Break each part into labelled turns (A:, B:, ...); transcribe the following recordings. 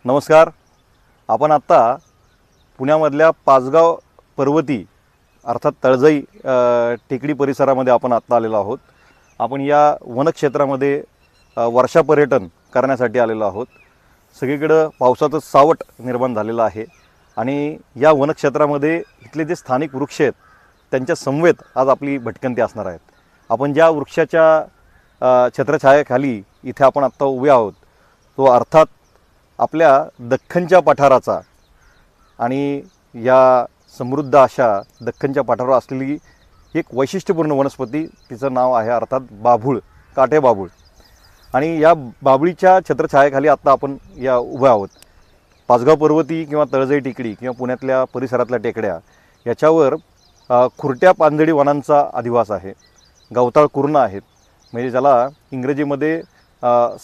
A: नमस्कार. आपण आत्ता पुण्यामधल्या पाचगाव पर्वती अर्थात तळजाई टेकडी परिसरामध्ये आपण आत्ता आलेलो आहोत. आपण या वनक्षेत्रामध्ये वर्षा पर्यटन करण्यासाठी आलेलो आहोत. सगळीकडं पावसाचं सावट निर्माण झालेलं आहे आणि या वनक्षेत्रामध्ये इथले जे स्थानिक वृक्ष आहेत त्यांच्या समवेत आज आपली भटकंती असणार आहेत. आपण ज्या वृक्षाच्या छत्रछायाखाली इथे आपण आत्ता उभे आहोत तो अर्थात आपल्या दख्खनच्या पठाराचा आणि या समृद्ध अशा दख्खनच्या पठारावर असलेली एक वैशिष्ट्यपूर्ण वनस्पती, तिचं नाव आहे अर्थात बाभूळ, काटे बाभूळ. आणि या बाभळीच्या छत्रछायाखाली आत्ता आपण या उभे आहोत. पाचगाव पर्वती किंवा तळजाई टेकडी किंवा पुण्यातल्या परिसरातल्या टेकड्या याच्यावर खुरट्या पानझडी वनांचा अधिवास आहे. गवताळ कुरणं आहेत, म्हणजे ज्याला इंग्रजीमध्ये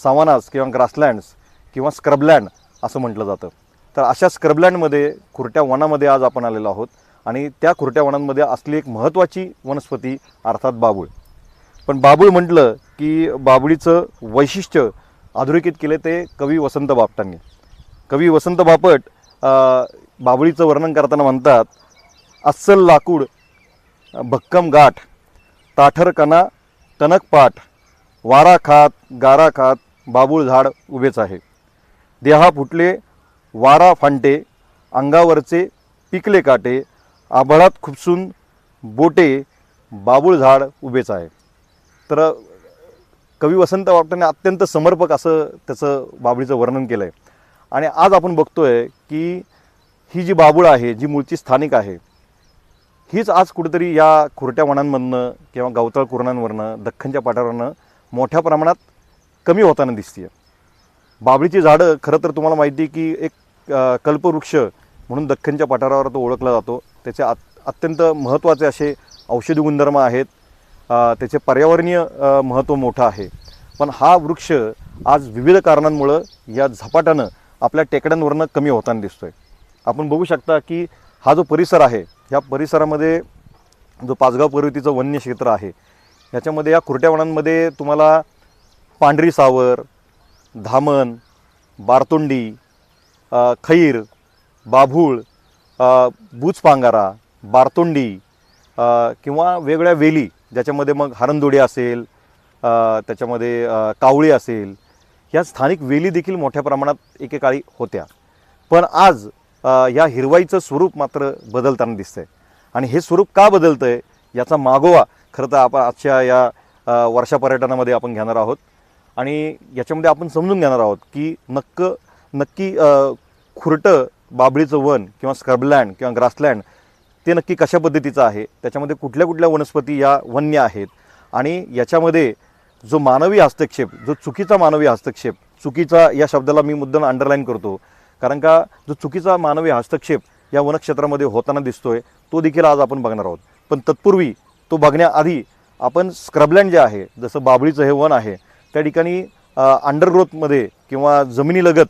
A: सावानास किंवा ग्रासलँड्स किंवा स्क्रबलँड असं म्हटलं जातं. तर अशा स्क्रबलँडमध्ये खुरट्या वनामध्ये आज आपण आलेलो आहोत आणि त्या खुरट्या वनांमध्ये असली एक महत्त्वाची वनस्पती अर्थात बाभूळ. पण बाभूळ म्हटलं की बाभळीचं वैशिष्ट्य अधोरेखित केले ते कवी वसंत बापटांनी. कवी वसंत बापट बाभळीचं वर्णन करताना म्हणतात, अस्सल लाकूड, भक्कम गाठ, ताठर कणा, टणक पाठ, वारा खात गारा खात बाभूळ झाड उभेच आहे. देहा फुटले वारा फांटे, अंगावरचे पिकले काटे, आभाळात खुपसून बोटे, बाभूळ झाड उभेच आहे. तर कवी वसंत बापटांनी अत्यंत समर्पक असं त्याचं बाभळीचं वर्णन केलं आहे. आणि आज आपण बघतोय की ही जी बाभूळ आहे, जी मूळची स्थानिक आहे, हीच आज कुठेतरी या खुरट्या वनांमधनं किंवा गवताळ कुरणांवरनं दख्खनच्या पठारावरनं मोठ्या प्रमाणात कमी होताना दिसते. बाभळीची झाडं खरं तर तुम्हाला माहिती आहे की एक कल्पवृक्ष म्हणून दख्खनच्या पठारावर तो ओळखला जातो. त्याचे अत्यंत महत्त्वाचे असे औषधी गुणधर्म आहेत, त्याचे पर्यावरणीय महत्त्व मोठं आहे. पण हा वृक्ष आज विविध कारणांमुळं या झपाट्यानं आपल्या टेकड्यांवरनं कमी होताना दिसतो आहे. आपण बघू शकता की हा जो परिसर आहे, ह्या परिसरामध्ये जो पाचगाव पर्वतीचं वन्य क्षेत्र आहे, ह्याच्यामध्ये या खुरट्या वनांमध्ये तुम्हाला पांढरी सावर, धामण, बारतोंडी, खैर, बाभूळ, बूचपांगारा, बारतोंडी किंवा वेगळ्या वेली, ज्याच्यामध्ये मग हरणदोडी असेल, त्याच्यामध्ये कावळी असेल, ह्या स्थानिक वेली देखील मोठ्या प्रमाणात एकेकाळी होत्या. पण आज या हिरवाईचं स्वरूप मात्र बदलताना दिसतंय. आणि हे स्वरूप का बदलतं आहे याचा मागोवा खरं तर आपण आजच्या या वर्षा पर्यटनामध्ये आपण घेणार आहोत. आणि याच्यामध्ये आपण समजून घेणार आहोत की नक्की खुरटं बाभळीचं वन किंवा स्क्रबलँड किंवा ग्रासलँड ते नक्की कशा पद्धतीचं आहे, त्याच्यामध्ये कुठल्या कुठल्या वनस्पती या वन्य आहेत, आणि याच्यामध्ये जो मानवी हस्तक्षेप, जो चुकीचा मानवी हस्तक्षेप, चुकीचा या शब्दाला मी मुद्दाम अंडरलाईन करतो कारण का जो चुकीचा मानवी हस्तक्षेप या वनक्षेत्रामध्ये होताना दिसतोय तो देखील आज आपण बघणार आहोत. पण तत्पूर्वी तो बघण्याआधी आपण स्क्रबलँड जे आहे, जसं बाभळीचं हे वन आहे, त्या ठिकाणी अंडरग्रोथमध्ये किंवा जमिनीलगत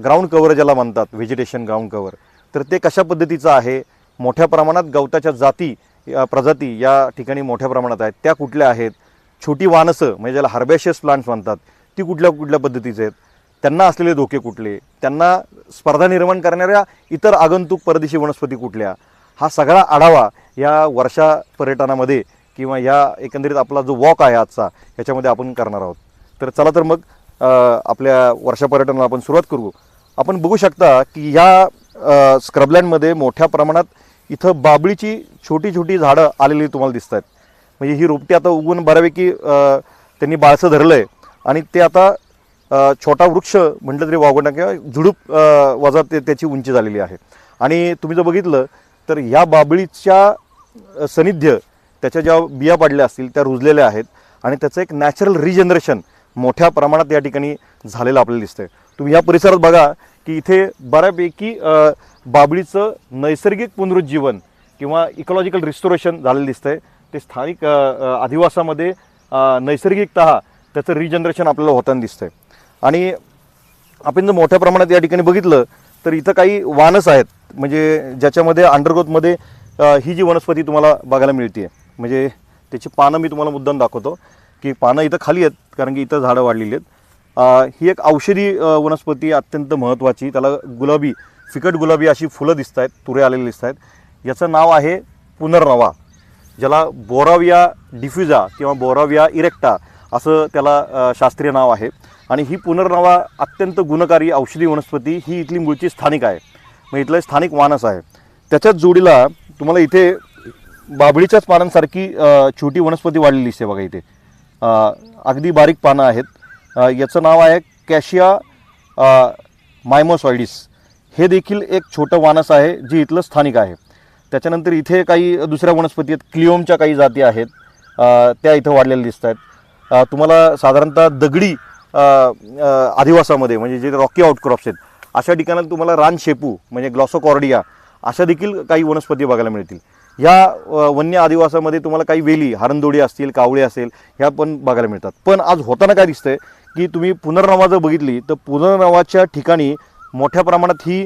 A: ग्राउंड कव्हर ज्याला म्हणतात, व्हेजिटेशन ग्राउंड कव्हर, तर ते कशा पद्धतीचं आहे, मोठ्या प्रमाणात गवताच्या प्रजाती या ठिकाणी मोठ्या प्रमाणात आहेत, त्या कुठल्या आहेत, छोटी वानसं म्हणजे ज्याला हर्बेशियस प्लांट्स म्हणतात ती कुठल्या कुठल्या पद्धतीचे आहेत, त्यांना असलेले धोके कुठले, त्यांना स्पर्धा निर्माण करणाऱ्या इतर आगंतुक परदेशी वनस्पती कुठल्या, हा सगळा आढावा या वर्षा पर्यटनामध्ये किंवा या एकंदरीत आपला जो वॉक आहे आजचा याच्यामध्ये आपण करणार आहोत. तर चला तर मग आपल्या वर्षा पर्यटनाला आपण सुरुवात करू. आपण बघू शकता की या स्क्रबलँडमध्ये मोठ्या प्रमाणात इथं बाभळीची छोटी छोटी झाडं आलेली तुम्हाला दिसत आहेत. म्हणजे ही रोपटी आता उगवून बऱ्यापैकी त्यांनी बाळसं धरलं आहे आणि ते आता छोटा वृक्ष म्हटलं तरी वागवणं किंवा झुडूप वजा त्याची उंची झालेली आहे. आणि तुम्ही जर बघितलं तर ह्या बाभळीच्या सानिध्य, त्याच्या ज्या बिया पडल्या असतील त्या रुजलेल्या आहेत आणि त्याचं एक नॅचरल रिजनरेशन मोठ्या प्रमाणात या ठिकाणी झालेलं आपल्याला दिसतंय. तुम्ही या परिसरात बघा की इथे बऱ्यापैकी बाभळीचं नैसर्गिक पुनरुज्जीवन किंवा इकॉलॉजिकल रिस्टोरेशन झालेलं दिसतंय. ते स्थानिक अधिवासामध्ये नैसर्गिकतः त्याचं रिजनरेशन आपल्याला होताना दिसतंय. आणि आपण जर मोठ्या प्रमाणात या ठिकाणी बघितलं तर इथं काही वानस आहेत, म्हणजे ज्याच्यामध्ये अंडरग्रोथमध्ये ही जी वनस्पती तुम्हाला बघायला मिळते, म्हणजे त्याची पानं मी तुम्हाला मुद्दाम दाखवतो की पानं इथं खाली आहेत कारण की इथं झाडं वाढलेली आहेत. ही एक औषधी वनस्पती अत्यंत महत्त्वाची. त्याला गुलाबी, फिकट गुलाबी अशी फुलं दिसत आहेत, तुरे आलेले दिसत आहेत. याचं नाव आहे पुनर्नवा, ज्याला बोराविया डिफ्युजा किंवा बोराविया इरेक्टा असं त्याला शास्त्रीय नाव आहे. आणि ही पुनर्नवा अत्यंत गुणकारी औषधी वनस्पती ही इथली मूळची स्थानिक आहे, मग इथलं स्थानिक वानस आहे. त्याच्याच जोडीला तुम्हाला इथे बाभळीच्याच पानांसारखी छोटी वनस्पती वाढलेली दिसते बघा. इथे अगदी बारीक पानं आहेत. याचं नाव आहे कॅशिया मायमोसॉइडिस. हे देखील एक छोटं वानस आहे जे इथलं स्थानिक आहे. त्याच्यानंतर इथे काही दुसऱ्या वनस्पती आहेत, क्लिओमच्या काही जाती आहेत, त्या इथं वाढलेल्या दिसत आहेत. तुम्हाला साधारणतः दगडी आदिवासामध्ये म्हणजे जे रॉकी आउटक्रॉप्स आहेत अशा ठिकाणी तुम्हाला रान शेपू म्हणजे ग्लॉसोकॉर्डिया अशा देखील काही वनस्पती बघायला मिळतील. ह्या वन्य आदिवासामध्ये तुम्हाला काही वेली, हरणदोडी असतील, कावळे असेल, ह्या पण बघायला मिळतात. पण आज होताना काय दिसतंय की तुम्ही पुनर्नवा जर बघितली तर पुनर्नवाच्या ठिकाणी मोठ्या प्रमाणात ही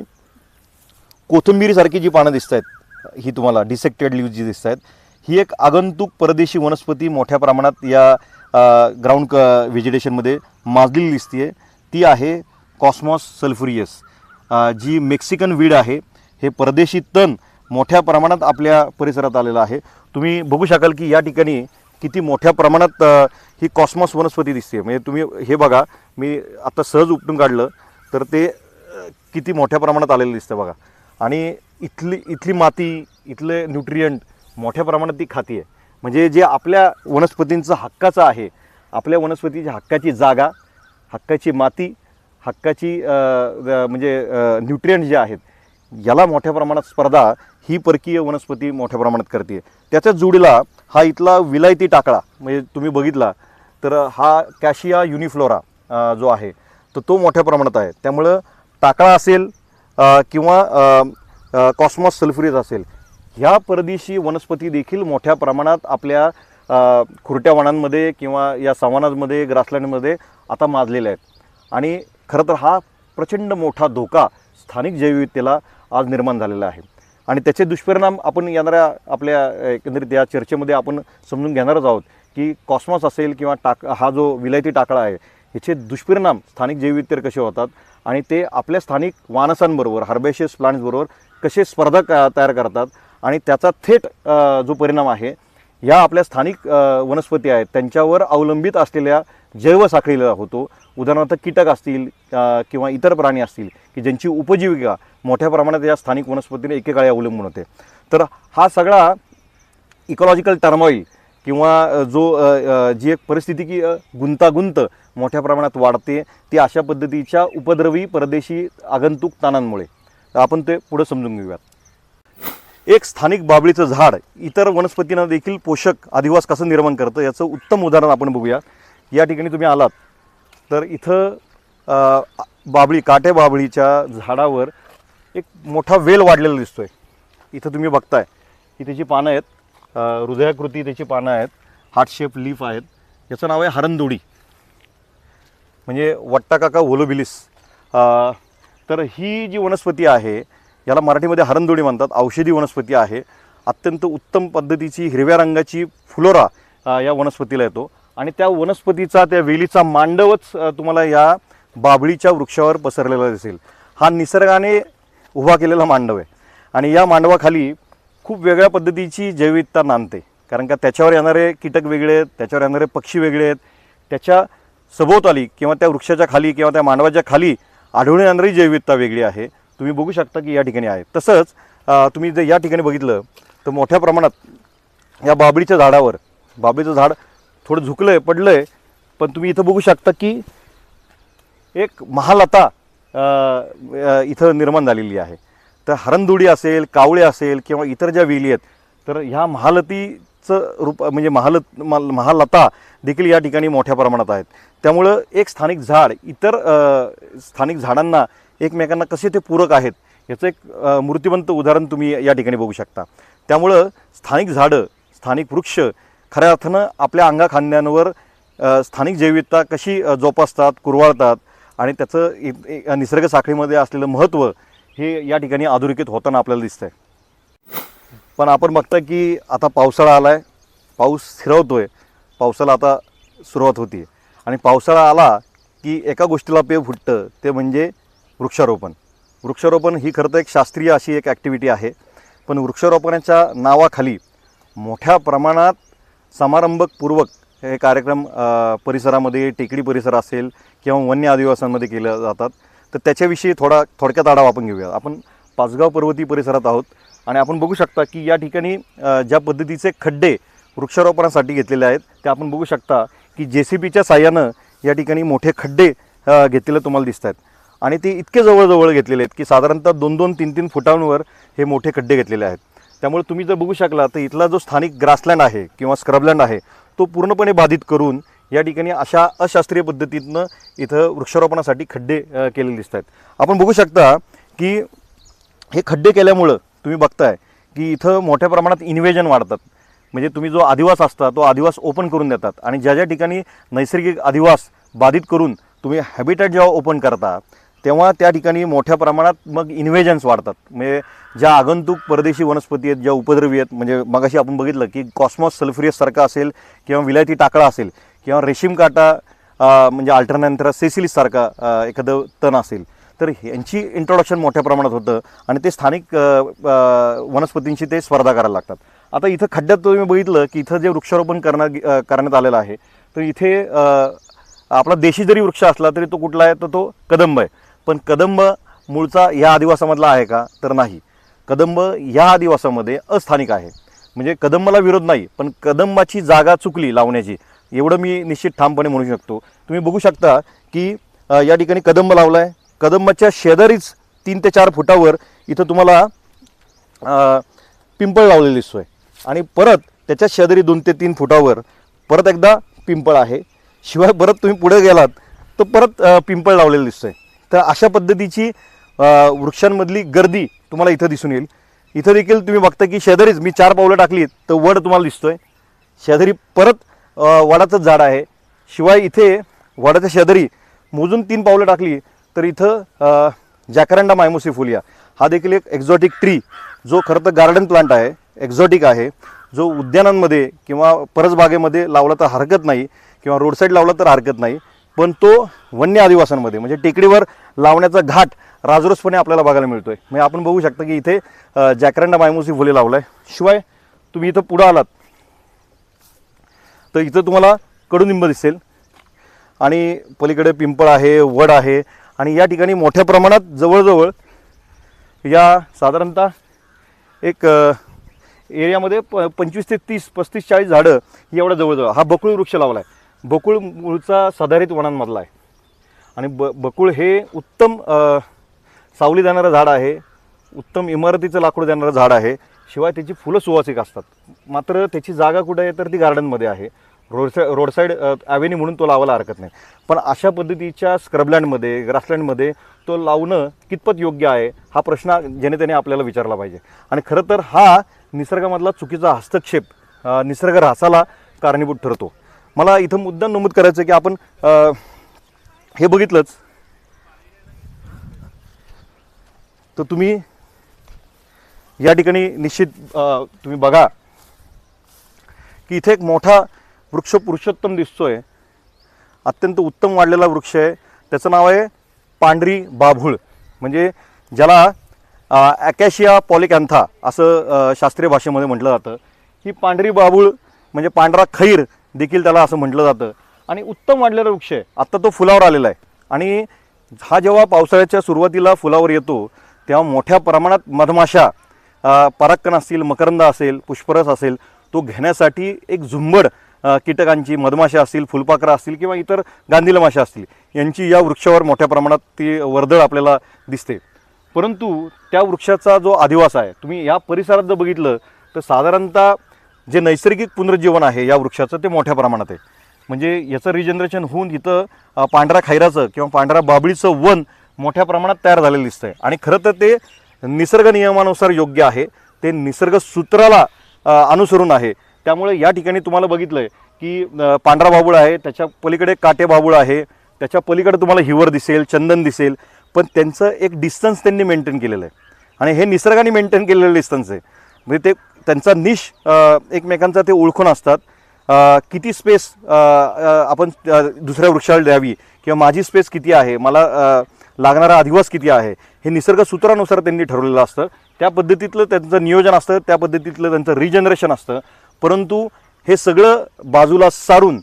A: कोथिंबीरीसारखी जी पानं दिसत आहेत, ही तुम्हाला डिसेक्टेड लीव्ज जी दिसत आहेत, ही एक आगंतुक परदेशी वनस्पती मोठ्या प्रमाणात या ग्राउंड व्हेजिटेशनमध्ये माजलेली दिसते. ती आहे कॉस्मॉस सल्फ्युरियस, जी मेक्सिकन वीड आहे. हे परदेशी तण मोठ्या प्रमाणात आपल्या परिसरात आलेलं आहे. तुम्ही बघू शकाल की या ठिकाणी किती मोठ्या प्रमाणात ही कॉस्मॉस वनस्पती दिसते. म्हणजे तुम्ही हे बघा, मी आता सहज उपटून काढलं तर ते किती मोठ्या प्रमाणात आलेलं दिसतं बघा. आणि इथली माती, इथले न्यूट्रियंट मोठ्या प्रमाणात ती खाती आहे. म्हणजे जे आपल्या वनस्पतींचं हक्काचं आहे, आपल्या वनस्पतीच्या हक्काची जागा, हक्काची माती, हक्काची म्हणजे न्यूट्रियंट जे आहेत, याला मोठ्या प्रमाणात स्पर्धा ही परकीय वनस्पती मोठ्या प्रमाणात करते. त्याच्याच जोडीला हा इथला विलायती टाकळा म्हणजे तुम्ही बघितला तर हा कॅशिया युनिफ्लोरा जो आहे तर तो मोठ्या प्रमाणात आहे. त्यामुळं टाकळा असेल किंवा कॉस्मॉस सल्फ्युरियस असेल, ह्या परदेशी वनस्पती देखील मोठ्या प्रमाणात आपल्या खुरट्या वनांमध्ये किंवा या सवानांमध्ये, ग्रासलँडमध्ये आता माजलेल्या आहेत. आणि खरं तर हा प्रचंड मोठा धोका स्थानिक जैवविविधतेला आज निर्माण झालेला आहे. आणि त्याचे दुष्परिणाम आपण येणाऱ्या आपल्या एकंदरीत या चर्चेमध्ये आपण समजून घेणारच आहोत की कॉस्मॉस असेल किंवा हा जो विलायती टाकळा आहे, ह्याचे दुष्परिणाम स्थानिक जैवविविधतेवर कसे होतात आणि ते आपल्या स्थानिक वानसांबरोबर, हर्बेशियस प्लांट्सबरोबर कसे स्पर्धा तयार करतात आणि त्याचा थेट जो परिणाम आहे या आपल्या स्थानिक वनस्पती आहेत त्यांच्यावर अवलंबित असलेल्या जैवसाखळीला होतो. उदाहरणार्थ कीटक असतील किंवा इतर प्राणी असतील की ज्यांची उपजीविका मोठ्या प्रमाणात या स्थानिक वनस्पतीने एकेकाळी अवलंबून होते. तर हा सगळा इकॉलॉजिकल टर्मॉईल किंवा जी एक परिस्थिती की गुंतागुंत मोठ्या प्रमाणात वाढते, ती अशा पद्धतीच्या उपद्रवी परदेशी आगंतुक ताणांमुळे. आपण ते पुढे समजून घेऊयात. एक स्थानिक बाभळीचं झाड इतर वनस्पतींना देखील पोषक अधिवास कसं निर्माण करतं याचं उत्तम उदाहरण आपण बघूया. या ठिकाणी तुम्ही आलात तर इथं बाभळी, काटे बाभळीच्या झाडावर एक मोठा वेल वाढलेला दिसतोय. इथं तुम्ही बघताय की त्याची पानं आहेत, हृदयाकृती त्याची पानं आहेत, हार्ट शेप लीफ आहेत. याचं नाव आहे हरणदोडी म्हणजे वट्टाकाका व्होलोबिलिस. तर ही जी वनस्पती आहे याला मराठीमध्ये हरणदोडी म्हणतात. औषधी वनस्पती आहे. अत्यंत उत्तम पद्धतीची हिरव्या रंगाची फुलोरा या वनस्पतीला येतो आणि त्या वनस्पतीचा, त्या वेलीचा मांडवच तुम्हाला या बाभळीच्या वृक्षावर पसरलेला दिसेल. हा निसर्गाने उभा केलेला मांडव आहे आणि या मांडवाखाली खूप वेगळ्या पद्धतीची जैविकता नांदते. कारण का त्याच्यावर येणारे कीटक वेगळे आहेत, त्याच्यावर येणारे पक्षी वेगळे आहेत, त्याच्या सभोवताली किंवा त्या वृक्षाच्या खाली किंवा त्या मांडवाच्या खाली आढळून येणारी जैविकता वेगळी आहे. तुम्ही बघू शकता की या ठिकाणी आहे. तसंच तुम्ही जर या ठिकाणी बघितलं तर मोठ्या प्रमाणात या बाभळीच्या झाडावर, बाभळीचं झाड थोडं झुकलं आहे, पडलं आहे, पण तुम्ही इथं बघू शकता की एक महालता इथं निर्माण झालेली आहे. तर हरणदोडी असेल, कावळे असेल किंवा इतर ज्या वेली आहेत तर ह्या महालतीचं रूप म्हणजे महालता देखील या ठिकाणी मोठ्या प्रमाणात आहेत. त्यामुळं एक स्थानिक झाड इतर स्थानिक झाडांना एकमेकांना कसे ते पूरक आहेत याचं एक मूर्तिवंत उदाहरण तुम्ही या ठिकाणी बघू शकता. त्यामुळं स्थानिक झाडं, स्थानिक वृक्ष खऱ्या अर्थानं आपल्या अंगाखांद्यांवर स्थानिक जैविकता कशी जोपासतात, कुरवाळतात आणि त्याचं निसर्ग साखळीमध्ये असलेलं महत्त्व हे या ठिकाणी अधोरेखित होताना आपल्याला दिसतंय. पण आपण बघता की आता पावसाळा आला आहे, पाऊस स्थिरावतो आहे, पावसाला आता सुरुवात होती आहे आणि पावसाळा आला की एका गोष्टीला पेव फुटतं, ते म्हणजे वृक्षारोपण. वृक्षारोपण ही खरं तर एक शास्त्रीय अशी एक ॲक्टिव्हिटी आहे, पण वृक्षारोपणाच्या नावाखाली मोठ्या प्रमाणात समारंभपूर्वक हे कार्यक्रम परिसरामध्ये, टेकडी परिसर असेल किंवा वन्य आदिवासांमध्ये केले जातात. तर त्याच्याविषयी थोडक्यात आढावा आपण घेऊया. आपण पाचगाव पर्वती परिसरात आहोत आणि आपण बघू शकता की या ठिकाणी ज्या पद्धतीचे खड्डे वृक्षारोपणासाठी घेतलेले आहेत ते आपण बघू शकता की JCBच्या साह्यानं या ठिकाणी मोठे खड्डे घेतलेले तुम्हाला दिसत आहेत. आणि ते इतके जवळजवळ घेतलेले आहेत की साधारणतः 2-2, 3-3 फुटांवर हे मोठे खड्डे घेतलेले आहेत. त्यामुळे तुम्ही जर बघू शकला तर इथला जो स्थानिक ग्रासलँड आहे किंवा स्क्रबलँड आहे तो पूर्णपणे बाधित करून या ठिकाणी अशा अशास्त्रीय पद्धतीनं इथं वृक्षारोपणासाठी खड्डे केलेले दिसत आहेत. आपण बघू शकता की हे खड्डे केल्यामुळं तुम्ही बघताय की इथं मोठ्या प्रमाणात इन्व्हेजन वाढतात. म्हणजे तुम्ही जो अधिवास असता तो अधिवास ओपन करून देतात आणि ज्या ज्या ठिकाणी नैसर्गिक अधिवास बाधित करून तुम्ही हॅबिटॅट जेव्हा ओपन करता तेव्हा त्या ठिकाणी मोठ्या प्रमाणात मग इन्व्हेजन्स वाढतात. म्हणजे ज्या आगंतुक परदेशी वनस्पती आहेत, ज्या उपद्रवी आहेत, म्हणजे मगाशी आपण बघितलं की कॉस्मॉस सल्फ्युरियस सारखा असेल किंवा विलायती टाकळा असेल किंवा रेशीम काटा म्हणजे अल्टरनॅन्थरा सेसिलिस सारखा एखादं तण असेल, तर यांची इंट्रोडक्शन मोठ्या प्रमाणात होतं आणि ते स्थानिक वनस्पतींशी ते स्पर्धा करायला लागतात. आता इथं खड्ड्यात तुम्ही बघितलं की इथं जे वृक्षारोपण करण्यात आलेलं आहे, तर इथे आपला देशी जरी वृक्ष असला तरी तो कुठला आहे, तर तो कदंब आहे. पण कदंब मूळचा या आदिवासामधला आहे का, तर नाही. कदंब या आदिवासामध्ये अस्थानिक आहे. म्हणजे कदंबाला विरोध नाही, पण कदंबाची जागा चुकली लावण्याची, एवढं मी निश्चित ठामपणे म्हणू शकतो. तुम्ही बघू शकता की या ठिकाणी कदंब लावला आहे. कदंबाच्या शेजारीच 3 ते 4 फुटावर इथं तुम्हाला पिंपळ लावलेली दिसतोय आणि परत त्याच्या शेजारी 2 ते 3 फुटावर परत एकदा पिंपळ आहे. शिवाय परत तुम्ही पुढे गेलात तर परत पिंपळ लावलेलं दिसतंय. तर अशा पद्धतीची वृक्षांमधली गर्दी तुम्हाला इथं दिसून येईल. इथं देखील तुम्ही बघता की शेजारीच मी 4 पावलं टाकली तर वड तुम्हाला दिसतोय. शेजारी परत वडाचंच झाड आहे. शिवाय इथे वडाच्या शेजारी मोजून 3 पावलं टाकली तर इथं जॅकरंडा मायमोसिफोलिया हा देखील एक एक्झॉटिक ट्री, जो खरं तर गार्डन प्लांट आहे, एक्झॉटिक आहे, जो उद्यानांमध्ये किंवा परसबागेमध्ये लावला तर हरकत नाही किंवा रोड साईड लावला तर हरकत नाही, पण तो वन्य आदिवासांमध्ये म्हणजे टेकडीवर लावण्याचा घाट राजरोसपणे आपल्याला बघायला मिळतोय. म्हणजे आपण बघू शकता की इथे जॅकरंडा मायमोसिफोलिया लावला आहे. शिवाय तुम्ही इथं पुढं आलात तर इथं तुम्हाला कडुनिंब दिसेल आणि पलीकडे पिंपळ आहे, वड आहे आणि या ठिकाणी मोठ्या प्रमाणात जवळजवळ या साधारणतः एक एरियामध्ये 25 ते 30, 35, 40 झाडं एवढ्या जवळजवळ हा बकुळ वृक्ष लावला आहे. बकुळ मूळचा सदाहरित वनांमधला आहे आणि बकुळ हे उत्तम सावली देणारं झाड आहे, उत्तम इमारतीचं लाकूड देणारं झाड आहे. शिवाय त्याची फुलं सुवासिक असतात. मात्र त्याची जागा कुठे आहे, तर ती गार्डनमध्ये आहे. रोड साईड ॲव्हेन्यू म्हणून तो लावायला हरकत नाही. पण अशा पद्धतीच्या स्क्रबलँडमध्ये, ग्रासलँडमध्ये तो लावणं कितपत योग्य आहे हा प्रश्न जनतेने आपल्याला विचारला पाहिजे. आणि खरं तर हा निसर्गामधला चुकीचा हस्तक्षेप निसर्ग ऱ्हासाला कारणीभूत ठरतो. मला इथं मुद्दा नमूद करायचं की आपण हे बघितलंच तर तुम्ही या ठिकाणी निश्चित तुम्ही बघा की इथे एक मोठा वृक्ष पुरुषोत्तम दिसतोय. अत्यंत उत्तम वाढलेला वृक्ष आहे. त्याचं नाव आहे पांढरी बाभूळ, म्हणजे ज्याला ॲकॅशिया पॉलिकॅन्था असं शास्त्रीय भाषेमध्ये म्हटलं जातं. ही पांढरी बाभूळ म्हणजे पांढरा खैर देखील त्याला असं म्हटलं जातं आणि उत्तम वाढलेला वृक्ष आहे. आत्ता तो फुलावर आलेला आहे आणि हा जेव्हा पावसाळ्याच्या सुरुवातीला फुलावर येतो तेव्हा मोठ्या प्रमाणात मधमाशा, परागकण असतील, मकरंद असेल, पुष्परस असेल, तो घेण्यासाठी एक झुंबड कीटकांची, मधमाशा असतील, फुलपाखरं असतील किंवा इतर गांधील माशा असतील, यांची या वृक्षावर मोठ्या प्रमाणात ती वर्दळ आपल्याला दिसते. परंतु त्या वृक्षाचा जो अधिवास आहे, तुम्ही या परिसरात जर बघितलं तर साधारणतः जे नैसर्गिक पुनरुज्जीवन आहे या वृक्षाचं ते मोठ्या प्रमाणात आहे. म्हणजे याचं रिजनरेशन होऊन इथं पांढऱ्या खैराचं किंवा पांढऱ्या बाबळीचं वन मोठ्या प्रमाणात तयार झालेलं दिसतं आहे. आणि खरं तर ते निसर्ग नियमानुसार योग्य आहे, ते निसर्ग सूत्राला अनुसरून आहे. त्यामुळे या ठिकाणी तुम्हाला बघितलं आहे की पांढरा बाबूळ आहे, त्याच्या पलीकडे काटे बाबूळ आहे, त्याच्या पलीकडे तुम्हाला हिवर दिसेल, चंदन दिसेल, पण त्यांचं एक डिस्टन्स त्यांनी मेंटेन केलेलं आहे आणि हे निसर्गाने मेंटेन केलेलं डिस्टन्स आहे. म्हणजे ते त्यांचा निश एकमेकांचा ते ओळखून असतात किती स्पेस आपण दुसऱ्या वृक्षाला द्यावी किंवा माझी स्पेस किती आहे, मला लागणारा अधिवास किती आहे, हे निसर्ग सूत्रानुसार त्यांनी ठरवलेलं असतं. त्या पद्धतीतलं त्यांचं नियोजन असतं, त्या पद्धतीतलं त्यांचं रिजनरेशन असतं. परंतु हे सगळं बाजूला सारून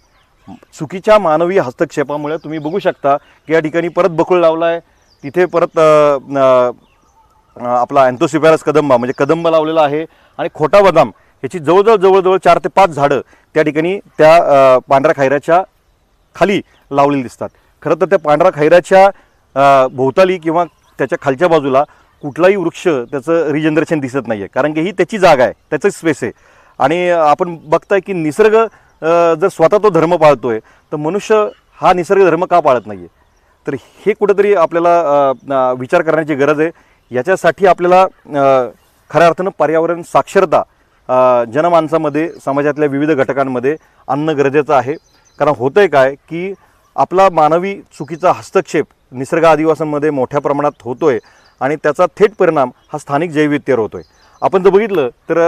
A: चुकीच्या मानवी हस्तक्षेपामुळे तुम्ही बघू शकता की या ठिकाणी परत बकुळ लावला आहे, तिथे परत आपला अँथोसिफेरस कदंबा म्हणजे कदंब लावलेला आहे आणि खोटा बदाम याची जवळजवळ 4 ते 5 झाडं त्या ठिकाणी त्या पांढऱ्या खैराच्या खाली लावलेली दिसतात. खरं तर त्या पांढऱ्या खैराच्या भोवताली किंवा त्याच्या खालच्या बाजूला कुठलाही वृक्ष त्याचं रिजनरेशन दिसत नाही आहे, कारण की ही त्याची जागा आहे, त्याचं स्पेस आहे. आणि आपण बघताय की निसर्ग जर स्वतः तो धर्म पाळतोय तर मनुष्य हा निसर्ग धर्म का पाळत नाही आहे. तर हे कुठंतरी आपल्याला विचार करण्याची गरज आहे. याच्यासाठी आपल्याला खऱ्या अर्थानं पर्यावरण साक्षरता जनमानसामध्ये समाजातल्या विविध घटकांमध्ये आणणं गरजेचं आहे. कारण होतंय काय की आपला मानवी चुकीचा हस्तक्षेप निसर्ग आदिवासांमध्ये मोठ्या प्रमाणात होतोय आणि त्याचा थेट परिणाम हा स्थानिक जैवविविधतेवर होतोय. आपण जर बघितलं तर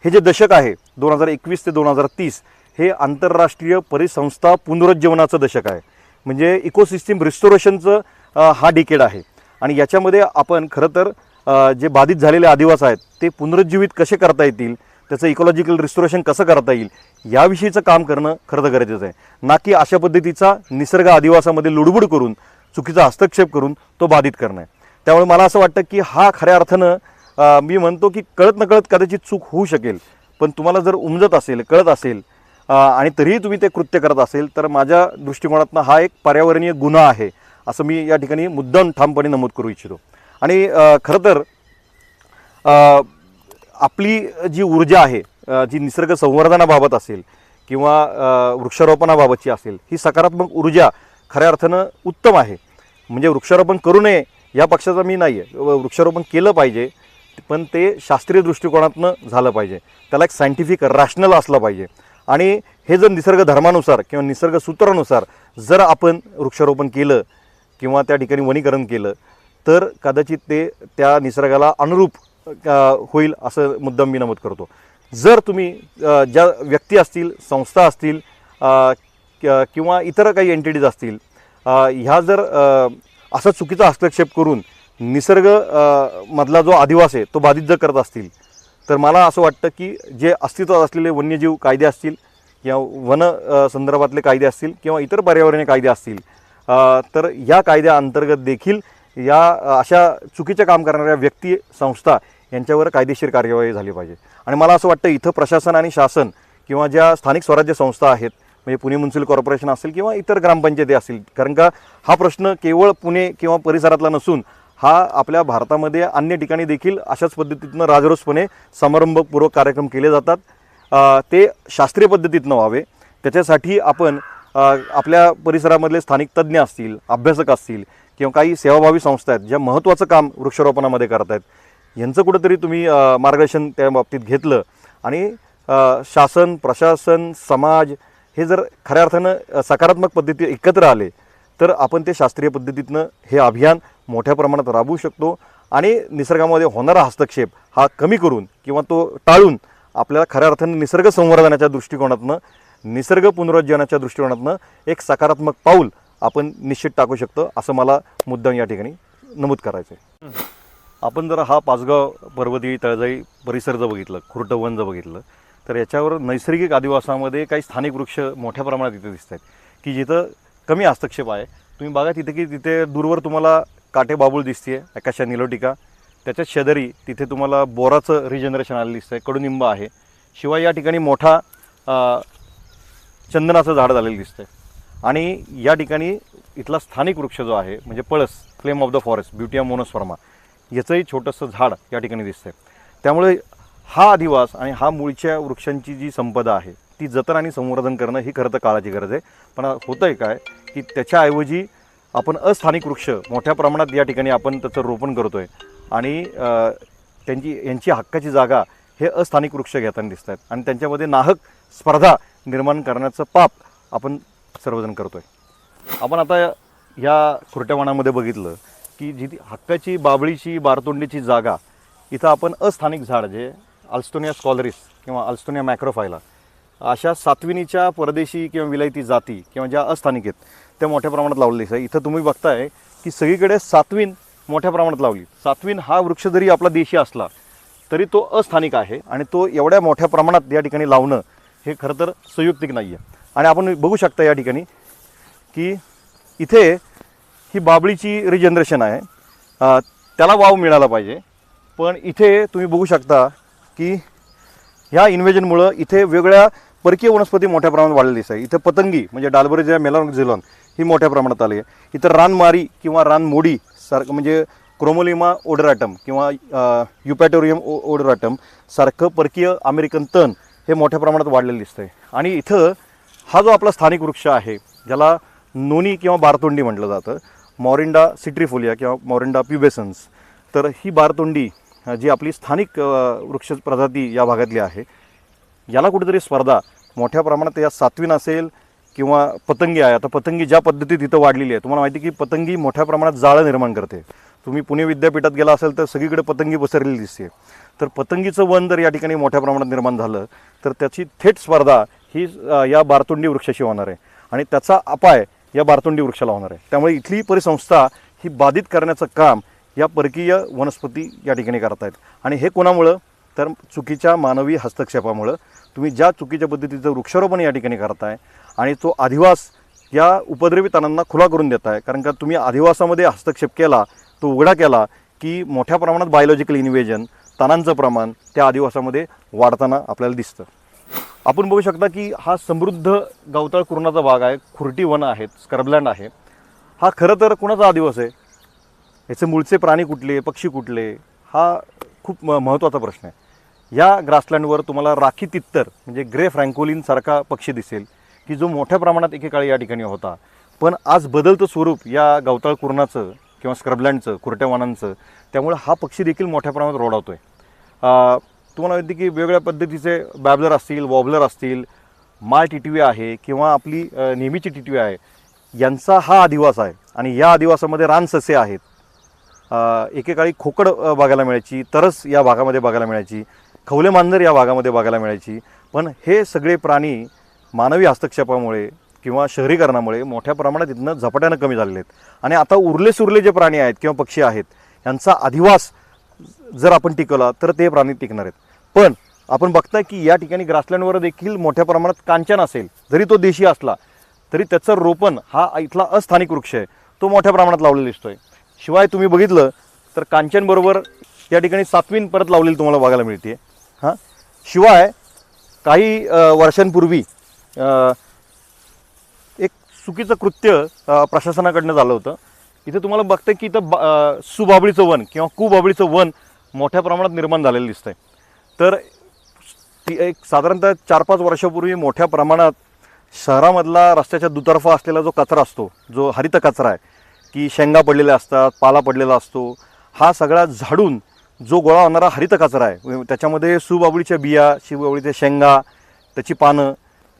A: हे जे दशक आहे 2021 ते 2030 हे आंतरराष्ट्रीय परिसंस्था पुनरुज्जीवनाचं दशक आहे. म्हणजे इकोसिस्टीम रिस्टोरेशनचं हा डिकेड आहे. आणि याच्यामध्ये आपण खरं तर जे बाधित झालेले आदिवासी आहेत ते पुनरुज्जीवित कसे करता येतील, त्याचं इकॉलॉजिकल रिस्टोरेशन कसं करता येईल याविषयीचं काम करणं खरं तर गरजेचं आहे. ना की अशा पद्धतीचा निसर्ग आदिवासामध्ये लुडबुड करून चुकीचा हस्तक्षेप करून तो बाधित करणं आहे. त्यामुळे मला असं वाटतं की हा खऱ्या अर्थानं मी म्हणतो की कळत नकळत कदाचित चूक होऊ शकेल, पण तुम्हाला जर उमजत असेल, कळत असेल आणि तरीही तुम्ही ते कृत्य करत असेल तर माझ्या दृष्टिकोनातनं हा एक पर्यावरणीय गुन्हा आहे असं मी या ठिकाणी मुद्दाम ठामपणे नमूद करू इच्छितो. आणि खरं तर आपली जी ऊर्जा आहे जी निसर्ग संवर्धनाबाबत असेल किंवा वृक्षारोपणाबाबतची असेल, ही सकारात्मक ऊर्जा खऱ्या अर्थानं उत्तम आहे. म्हणजे वृक्षारोपण करू नये या पक्षाचा मी नाही आहे. वृक्षारोपण केलं पाहिजे, पण ते शास्त्रीय दृष्टिकोनातनं झालं पाहिजे, त्याला एक सायंटिफिक रॅशनल असलं पाहिजे. आणि हे जर निसर्ग धर्मानुसार किंवा निसर्ग सूत्रानुसार जर आपण वृक्षारोपण केलं किंवा त्या ठिकाणी वनीकरण केलं तर कदाचित ते त्या निसर्गाला अनुरूप होईल असं मुद्दाम मी नमूद करतो. जर तुम्ही ज्या व्यक्ती असतील, संस्था असतील किंवा इतर काही एंटिटीज असतील ह्या जर असा चुकीचा हस्तक्षेप करून निसर्ग मधला जो आदिवास आहे तो बाधित जर करत असतील तर मला असं वाटतं की जे अस्तित्वात असलेले वन्यजीव कायदे असतील किंवा वन संदर्भातले कायदे असतील किंवा इतर पर्यावरणीय कायदे असतील तर या कायद्याअंतर्गत देखील या अशा चुकीचे काम करणाऱ्या व्यक्ती, संस्था यांच्यावर कायदेशीर कार्यवाही झाली पाहिजे. आणि मला असं वाटतं इथं प्रशासन आणि शासन किंवा ज्या स्थानिक स्वराज्य संस्था आहेत, म्हणजे पुणे म्युनिसिपल कॉर्पोरेशन असेल किंवा इतर ग्रामपंचायती असतील, कारण का हा प्रश्न केवळ पुणे किंवा परिसरातला नसून हा आपल्या भारतामध्ये अन्य ठिकाणी देखील अशाच पद्धतीनं राजरोसपणे समारंभपूर्वक कार्यक्रम केले जातात. ते शास्त्रीय पद्धतीतनं व्हावे त्याच्यासाठी आपण आपल्या परिसरामधले स्थानिक तज्ज्ञ असतील, अभ्यासक असतील किंवा काही सेवाभावी संस्था आहेत ज्या महत्त्वाचं काम वृक्षारोपणामध्ये करत आहेत, यांचं कुठंतरी तुम्ही मार्गदर्शन त्या बाबतीत घेतलं आणि शासन, प्रशासन, समाज हे जर खऱ्या अर्थानं सकारात्मक पद्धती एकत्र आले तर आपण ते शास्त्रीय पद्धतीतनं हे अभियान मोठ्या प्रमाणात राबवू शकतो आणि निसर्गामध्ये होणारा हस्तक्षेप हा कमी करून किंवा तो टाळून आपल्याला खऱ्या अर्थानं निसर्ग संवर्धनाच्या दृष्टिकोनातनं, निसर्ग पुनरुज्जीवनाच्या दृष्टिकोनातनं एक सकारात्मक पाऊल आपण निश्चित टाकू शकतो असं मला मुद्दाम या ठिकाणी नमूद करायचं आहे. आपण जर हा पाचगाव पर्वती तळजाई परिसर जर बघितलं, खुरटं वन जर बघितलं तर याच्यावर नैसर्गिक आदिवासामध्ये काही स्थानिक वृक्ष मोठ्या प्रमाणात इथे दिसत आहेत की जिथं कमी हस्तक्षेप आहे. तुम्ही बघा तिथे की तिथे दूरवर तुम्हाला काटे बाबूळ दिसते, अकाशा निलोटिका, त्याच्याच शेजारी तिथे तुम्हाला बोराचं रिजनरेशन आलेलं दिसतं आहे, कडुनिंब आहे. शिवाय या ठिकाणी मोठा चंदनाचं झाड झालेलं दिसतं आहे. आणि या ठिकाणी इथला स्थानिक वृक्ष जो आहे म्हणजे पळस, flame of the forest, Butea monosperma, याचंही छोटंसं झाड या ठिकाणी दिसतं आहे. त्यामुळे हा आदिवास आणि हा मूळच्या वृक्षांची जी संपदा आहे ती जतन आणि संवर्धन करणं ही खरं तर काळाची गरज आहे. पण होतं आहे काय की त्याच्याऐवजी आपण अस्थानिक वृक्ष मोठ्या प्रमाणात या ठिकाणी आपण त्याचं रोपण करतो आहे आणि यांची हक्काची जागा हे अस्थानिक वृक्ष घेताना दिसत आहेत आणि त्यांच्यामध्ये नाहक स्पर्धा निर्माण करण्याचं पाप आपण सर्वजण करतो आहे. आपण आता या खुरट्या वनामध्ये बघितलं की जी हक्काची बाबळीची, बारतोंडीची जागा इथं आपण अस्थानिक झाड जे अल्स्टोनिया स्कॉलरिस किंवा अल्स्टोनिया मॅक्रोफायला अशा सातविनीच्या परदेशी किंवा विलायती जाती किंवा ज्या अस्थानिक आहेत त्या मोठ्या प्रमाणात लावलेल्या आहे. इथं तुम्ही बघताय की सगळीकडे सातवीन मोठ्या प्रमाणात लावली. सातवीन हा वृक्ष जरी आपला देशी असला तरी तो अस्थानिक आहे आणि तो एवढ्या मोठ्या प्रमाणात या ठिकाणी लावणं हे खरं तर संयुक्तिक नाही आहे. आणि आपण बघू शकता या ठिकाणी की इथे ही बाबळीची रिजनरेशन आहे, त्याला वाव मिळाला पाहिजे. पण इथे तुम्ही बघू शकता की ह्या इन्व्हेजनमुळं इथे वेगळ्या परकीय वनस्पती मोठ्या प्रमाणात वाढलेली दिसत आहे. इथे पतंगी म्हणजे डाल्बरेजिया मेलॉनक्झिलॉन ही मोठ्या प्रमाणात आली आहे. इथं रानमारी किंवा रानमोडी सारखं म्हणजे क्रोमोलिमा ओडराटम किंवा युपॅटोरियम ओडराटम सारखं परकीय अमेरिकन तण हे मोठ्या प्रमाणात वाढलेलं दिसतं आहे. आणि इथं हा जो आपला स्थानिक वृक्ष आहे ज्याला नोनी किंवा बारतोंडी म्हटलं जातं, मॉरिंडा सिट्रीफोलिया किंवा मॉरिंडा प्युबेसन्स, तर ही बारतोंडी जी आपली स्थानिक वृक्ष प्रजाती या भागातली आहे याला कुठेतरी स्पर्धा मोठ्या प्रमाणात या सातवीन असेल किंवा पतंगी आहे. आता पतंगी ज्या पद्धतीत इथं वाढलेली आहे, तुम्हाला माहिती की पतंगी मोठ्या प्रमाणात जाळं निर्माण करते. तुम्ही पुणे विद्यापीठात गेला असेल तर सगळीकडे पतंगी पसरलेली दिसते. तर पतंगीचं वन जर या ठिकाणी मोठ्या प्रमाणात निर्माण झालं तर त्याची थेट स्पर्धा ही या बारतोंडी वृक्षाशी होणार आहे आणि त्याचा अपाय या बारतोंडी वृक्षाला होणार आहे. त्यामुळे इथली परिसंस्था ही बाधित करण्याचं काम या परकीय वनस्पती या ठिकाणी करत आहेत. आणि हे कोणामुळं तर चुकीच्या मानवी हस्तक्षेपामुळं. तुम्ही ज्या चुकीच्या पद्धतीचं वृक्षारोपण या ठिकाणी करताय आणि तो अधिवास या उपद्रवी तणांना खुला करून देत आहे. कारण का तुम्ही अधिवासामध्ये हस्तक्षेप केला, तो उघडा केला की मोठ्या प्रमाणात बायोलॉजिकल इन्व्हेजन तणांचं प्रमाण त्या अधिवासामध्ये वाढताना आपल्याला दिसतं. आपण बघू शकता की हा समृद्ध गवताळ कुरणाचा भाग आहे, खुरटी वनं आहेत, स्क्रबलँड आहे. हा खरं तर कुणाचा आदिवास आहे? याचे मूळचे प्राणी कुठले, पक्षी कुठले, हा खूप महत्त्वाचा प्रश्न आहे. या ग्रासलँडवर तुम्हाला राखी तित्तर म्हणजे ग्रे फ्रँकोलिन सारखा पक्षी दिसेल की जो मोठ्या प्रमाणात एकेकाळी या ठिकाणी होता. पण आज बदलतं स्वरूप या गवताळ कुरणाचं किंवा स्क्रबलँडचं, खुरट्या वनांचं, त्यामुळे हा पक्षी देखील मोठ्या प्रमाणात रोडावतोय. तुम्हाला माहिती की वेगवेगळ्या पद्धतीचे बॅबलर असतील, वॉबलर असतील, माळ टिटवी आहे किंवा आपली नेहमीची टिटवी आहे, यांचा हा अधिवास आहे. आणि या अधिवासामध्ये रानसस्ये आहेत. एकेकाळी खोकड बघायला मिळायची, तरस या भागामध्ये बघायला मिळायची, खवले मांजर या भागामध्ये बघायला मिळायची. पण हे सगळे प्राणी मानवी हस्तक्षेपामुळे किंवा शहरीकरणामुळे मोठ्या प्रमाणात इथनं झपाट्यानं कमी झालेले आहेत. आणि आता उरले सुरले जे प्राणी आहेत किंवा पक्षी आहेत यांचा अधिवास जर आपण टिकवला तर ते प्राणी टिकणार आहेत. पण आपण बघताय की या ठिकाणी ग्रासलँडवर देखील मोठ्या प्रमाणात कांचन असेल, जरी तो देशी असला तरी त्याचं रोपण हा इथला अस्थानिक वृक्ष आहे, तो मोठ्या प्रमाणात लावलेला दिसतोय. शिवाय तुम्ही बघितलं तर कांचनबरोबर या ठिकाणी सातवीन परत लावलेली तुम्हाला बघायला मिळते. हां, शिवाय काही वर्षांपूर्वी एक चुकीचं कृत्य प्रशासनाकडनं झालं होतं. इथे तुम्हाला बघताय की इथं सुबाबळीचं वन किंवा कुबाबळीचं वन मोठ्या प्रमाणात निर्माण झालेलं दिसतंय. तर ती एक साधारणतः 4-5 वर्षापूर्वी मोठ्या प्रमाणात शहरामधला रस्त्याच्या दुतर्फा असलेला जो कचरा असतो, जो हरित कचरा आहे, की शेंगा पडलेल्या असतात, पाला पडलेला असतो, हा सगळा झाडून जो गोळा होणारा हरित कचरा आहे, त्याच्यामध्ये सुबाबळीच्या बिया, शिवबाबळीच्या शेंगा, त्याची पानं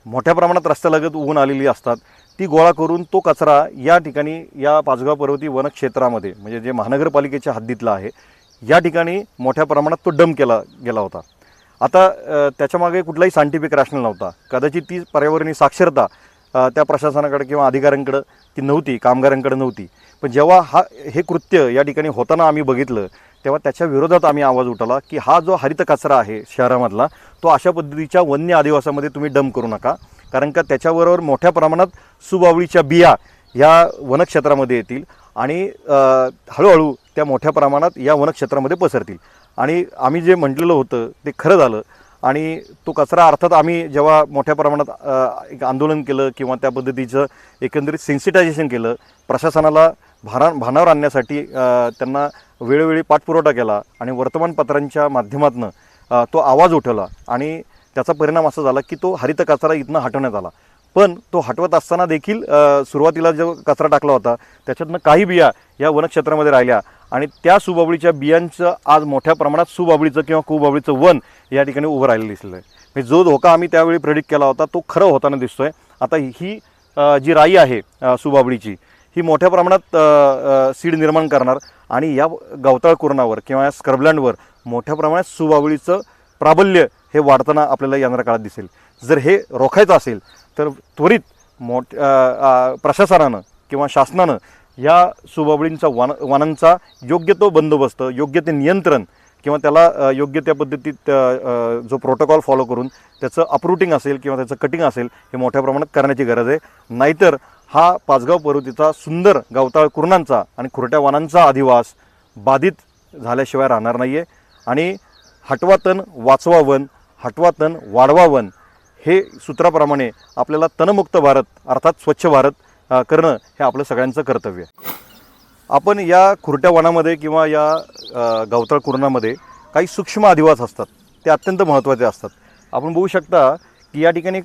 A: मोठ्या प्रमाणात रस्त्यालगत उगवून आलेली असतात, ती गोळा करून तो कचरा या ठिकाणी या पाचगाव पर्वती वनक्षेत्रामध्ये म्हणजे जे महानगरपालिकेच्या हद्दीतला आहे या ठिकाणी मोठ्या प्रमाणात तो डंप केला गेला होता. आता त्याच्यामागे कुठलाही सायंटिफिक रॅशनल नव्हता. कदाचित ती पर्यावरणीय साक्षरता त्या प्रशासनाकडे किंवा अधिकाऱ्यांकडे ती नव्हती, कामगारांकडे नव्हती. पण जेव्हा हे कृत्य या ठिकाणी होताना आम्ही बघितलं तेव्हा त्याच्या विरोधात आम्ही आवाज उठवला की हा जो हरित कचरा आहे शहरामधला तो अशा पद्धतीच्या वन्य आदिवासामध्ये तुम्ही डंप करू नका, कारण का त्याच्याबरोबर मोठ्या प्रमाणात सुबावळीच्या बिया या वनक्षेत्रामध्ये येतील आणि हळूहळू त्या मोठ्या प्रमाणात या वनक्षेत्रामध्ये पसरतील. आणि आम्ही जे म्हटलेलं होतं ते खरं झालं. आणि तो कचरा अर्थात आम्ही जेव्हा मोठ्या प्रमाणात एक आंदोलन केलं किंवा त्या पद्धतीचं एकंदरीत सेन्सिटायझेशन केलं, प्रशासनाला भानावर आणण्यासाठी त्यांना वेळोवेळी पाठपुरवठा केला आणि वर्तमानपत्रांच्या माध्यमातून तो आवाज उठवला आणि त्याचा परिणाम असा झाला की तो हरित कचरा इथनं हटवण्यात आला. पण तो हटवत असताना देखील सुरुवातीला जो कचरा टाकला होता त्याच्यातनं काही बिया या वनक्षेत्रामध्ये राहिल्या आणि त्या सुबाबळीच्या बियांचं आज मोठ्या प्रमाणात सुबाबळीचं किंवा कुबाबळीचं वन या ठिकाणी उभं राहिलेलं दिसलं आहे. म्हणजे जो धोका आम्ही त्यावेळी प्रेडिक्ट केला होता तो खरं होताना दिसतोय. आता ही जी राई आहे सुबाबळीची ही मोठ्या प्रमाणात सीड निर्माण करणार आणि या गवताळ कुरणावर किंवा या स्क्रबलँडवर मोठ्या प्रमाणात सुबाबळीचं प्राबल्य हे वाढताना आपल्याला येणाऱ्या काळात दिसेल. जर हे रोखायचं असेल तर त्वरित प्रशासनानं किंवा शासनानं या सुबाबळींचा वनांचा योग्य तो बंदोबस्त, योग्य ते नियंत्रण किंवा त्याला योग्य त्या पद्धतीत जो प्रोटोकॉल फॉलो करून त्याचं अपरूटिंग असेल किंवा त्याचं कटिंग असेल हे मोठ्या प्रमाणात करण्याची गरज आहे. नाहीतर हा पाचगाव पर्वतीचा सुंदर गवताळ कुरणांचा आणि खुरट्या वनांचा अधिवास बाधित झाल्याशिवाय राहणार नाही आहे. आणि हटवा तण वाचवा वन, हटवा तण वाढवा वन हे सूत्राप्रमाणे आपल्याला तणमुक्त भारत अर्थात स्वच्छ भारत करणं हे आपलं सगळ्यांचं कर्तव्य आहे. आपण या खुरट्या वनामध्ये किंवा या गवताळ कुरणामध्ये काही सूक्ष्म अधिवास असतात, ते अत्यंत महत्त्वाचे असतात. आपण बघू शकता की या ठिकाणी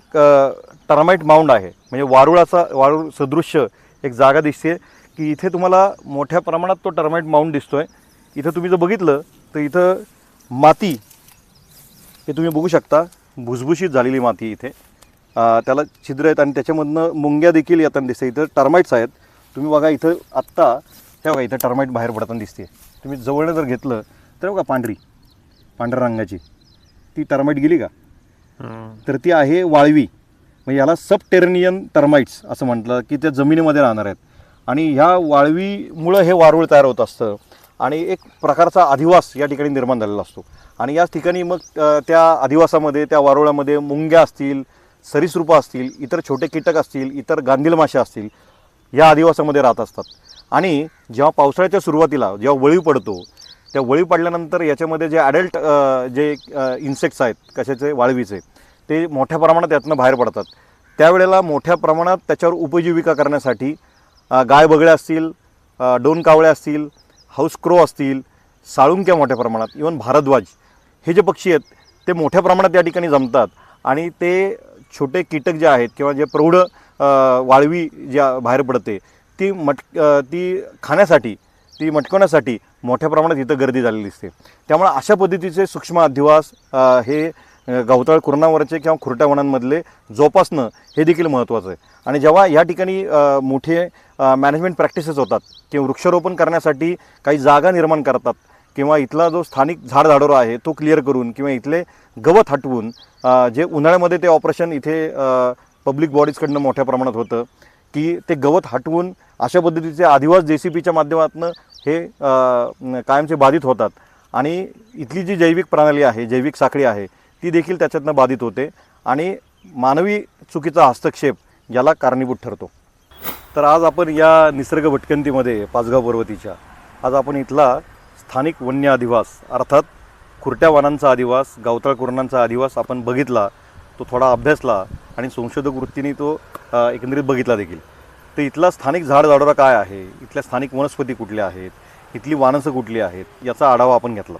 A: टर्माइट माउंड आहे, म्हणजे वारुळ सदृश्य एक जागा दिसते की इथे तुम्हाला मोठ्या प्रमाणात तो टर्माइट माउंड दिसतोय. इथं तुम्ही जर बघितलं तर इथं माती हे तुम्ही बघू शकता, भुसभुशीत झालेली माती इथे त्याला छिद्र आहेत आणि त्याच्यामधनं मुंग्या देखील येताना दिसते. इथं टर्माइट्स आहेत. तुम्ही बघा इथं आत्ता हे बघा इथं टर्माइट बाहेर पडताना दिसते. तुम्ही जवळनं जर घेतलं तर बघा पांढऱ्या रंगाची ती टर्माइट गेली का, तर ती आहे वाळवी. म्हणजे याला सबटेरेनियन टर्माइट्स असं म्हटलं की त्या जमिनीमध्ये राहणार आहेत. आणि ह्या वाळवीमुळं हे वारूळ तयार होत असतं आणि एक प्रकारचा अधिवास या ठिकाणी निर्माण झालेला असतो. आणि याच ठिकाणी मग त्या अधिवासामध्ये, त्या वारुळामध्ये मुंग्या असतील, सरीसृपं असतील, इतर छोटे कीटक असतील, इतर गांधील माशा असतील, या अधिवासामध्ये राहत असतात. आणि जेव्हा पावसाळ्याच्या सुरुवातीला जेव्हा वळीव पडतो, त्या वळीव पडल्यानंतर याच्यामध्ये जे ॲडल्ट जे इन्सेक्ट्स आहेत कशाचे, वाळवीचे, ते मोठ्या प्रमाणात यातनं बाहेर पडतात. त्यावेळेला मोठ्या प्रमाणात त्याच्यावर उपजीविका करण्यासाठी गाय बगळ्या असतील, डोन कावळे असतील, हाऊस क्रो असतील, साळुंक्या मोठ्या प्रमाणात, इवन भारद्वाज हे जे पक्षी आहेत ते मोठ्या प्रमाणात या ठिकाणी जमतात. आणि ते छोटे कीटक जे आहेत किंवा जे प्रौढ वाळवी ज्या बाहेर पडते ती खाण्यासाठी, ती मटकवण्यासाठी मोठ्या प्रमाणात इथं गर्दी झालेली दिसते. त्यामुळे अशा पद्धतीचे सूक्ष्म अधिवास हे गवताळ कुरणावरचे किंवा खुरट्या वनांमधले जोपासणं हे देखील महत्त्वाचं आहे. आणि जेव्हा या ठिकाणी मोठे मॅनेजमेंट प्रॅक्टिसेस होतात किंवा वृक्षारोपण करण्यासाठी काही जागा निर्माण करतात किंवा इथला जो स्थानिक झाडझाडोरा आहे तो क्लिअर करून किंवा इथले गवत हटवून, जे उन्हाळ्यामध्ये ते ऑपरेशन इथे पब्लिक बॉडीजकडनं मोठ्या प्रमाणात होतं की ते गवत हटवून अशा पद्धतीचे अधिवास JCPच्या माध्यमातून हे कायमचे बाधित होतात. आणि इथली जी जैविक प्रणाली आहे, जैविक साखळी आहे, ती देखील त्याच्यातनं बाधित होते आणि मानवी चुकीचा हस्तक्षेप याला कारणीभूत ठरतो. तर आज आपण या निसर्ग भटकंतीमध्ये पाचगाव पर्वतीच्या आज आपण इथला स्थानिक वन्य अधिवास अर्थात खुरट्या वनांचा अधिवास, गवताळ कुरणांचा अधिवास आपण बघितला, तो थोडा अभ्यासला आणि संशोधक वृत्तीने तो एकंदरीत बघितला देखील. तर इथला स्थानिक झाडझाडोरा काय आहे, इथल्या स्थानिक वनस्पती कुठल्या आहेत, इथली वानसं कुठली आहेत याचा आढावा आपण घेतला.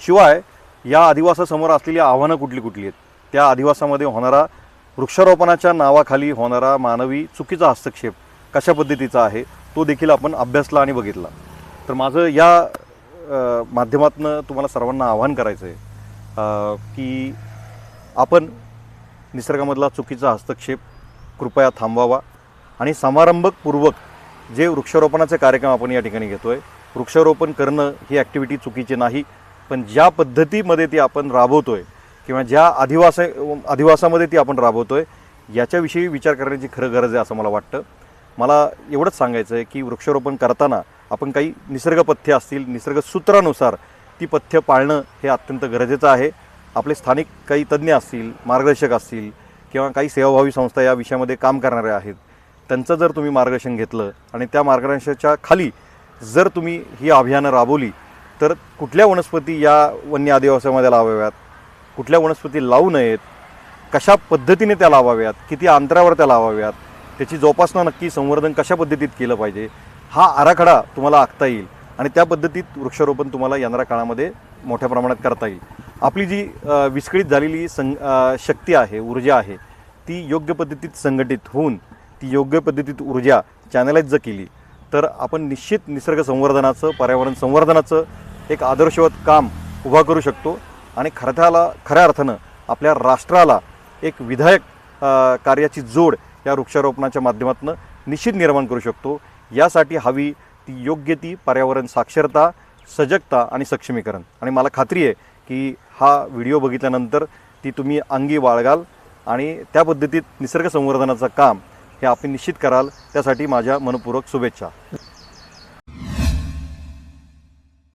A: शिवाय या अधिवासासमोर असलेली आव्हानं कुठली आहेत, त्या अधिवासामध्ये होणारा वृक्षारोपणाच्या नावाखाली होणारा मानवी चुकीचा हस्तक्षेप कशा पद्धतीचा आहे तो देखील आपण अभ्यासला आणि बघितला. तर माझं या माध्यमातून तुम्हाला सर्वांना आवाहन करायचं आहे की आपण निसर्गामधला चुकीचा हस्तक्षेप कृपया थांबवावा आणि समारंभपूर्वक जे वृक्षारोपणाचे कार्यक्रम आपण या ठिकाणी घेतो आहे, वृक्षारोपण करणं ही ॲक्टिव्हिटी चुकीची नाही, पण ज्या पद्धतीमध्ये ती आपण राबवतो आहे किंवा ज्या अधिवासामध्ये ती आपण राबवतो आहे याच्याविषयी विचार करण्याची खरं गरज आहे असं मला वाटतं. मला एवढंच सांगायचं आहे की वृक्षारोपण करताना आपण काही निसर्गपथ्य असतील, निसर्गसूत्रानुसार ती पथ्य पाळणं हे अत्यंत गरजेचं आहे. आपले स्थानिक काही तज्ज्ञ असतील, मार्गदर्शक असतील किंवा काही सेवाभावी संस्था या विषयामध्ये काम करणारे आहेत, त्यांचं जर तुम्ही मार्गदर्शन घेतलं आणि त्या मार्गदर्शनाच्या खाली जर तुम्ही ही अभियानं राबवली तर कुठल्या वनस्पती या वन्य अधिवासामध्ये लावाव्यात, कुठल्या वनस्पती लावू नयेत, कशा पद्धतीने त्या लावाव्यात, किती अंतरावर त्या लावाव्यात, त्याची जोपासना नक्की संवर्धन कशा पद्धतीत केलं पाहिजे, हा आराखडा तुम्हाला आखता येईल आणि त्या पद्धतीत वृक्षारोपण तुम्हाला येणाऱ्या काळामध्ये मोठ्या प्रमाणात करता येईल. आपली जी विस्कळीत झालेली शक्ती आहे, ऊर्जा आहे, ती योग्य पद्धतीत संघटित होऊन ती योग्य पद्धतीत ऊर्जा चॅनलाइज जर केली तर आपण निश्चित निसर्ग संवर्धनाचं, पर्यावरण संवर्धनाचं एक आदर्शवत काम उभा करू शकतो आणि खऱ्या अर्थानं आपल्या राष्ट्राला एक विधायक कार्याची जोड या वृक्षारोपणाच्या माध्यमातून निश्चित निर्माण करू शकतो. यासाठी हवी ती योग्य ती पर्यावरण साक्षरता, सजगता आणि सक्षमीकरण. आणि मला खात्री आहे की हा व्हिडिओ बघितल्यानंतर ती तुम्ही अंगी बाळगाल आणि त्या पद्धतीत निसर्ग संवर्धनाचं काम हे आपण निश्चित कराल. त्यासाठी माझ्या मनपूर्वक शुभेच्छा.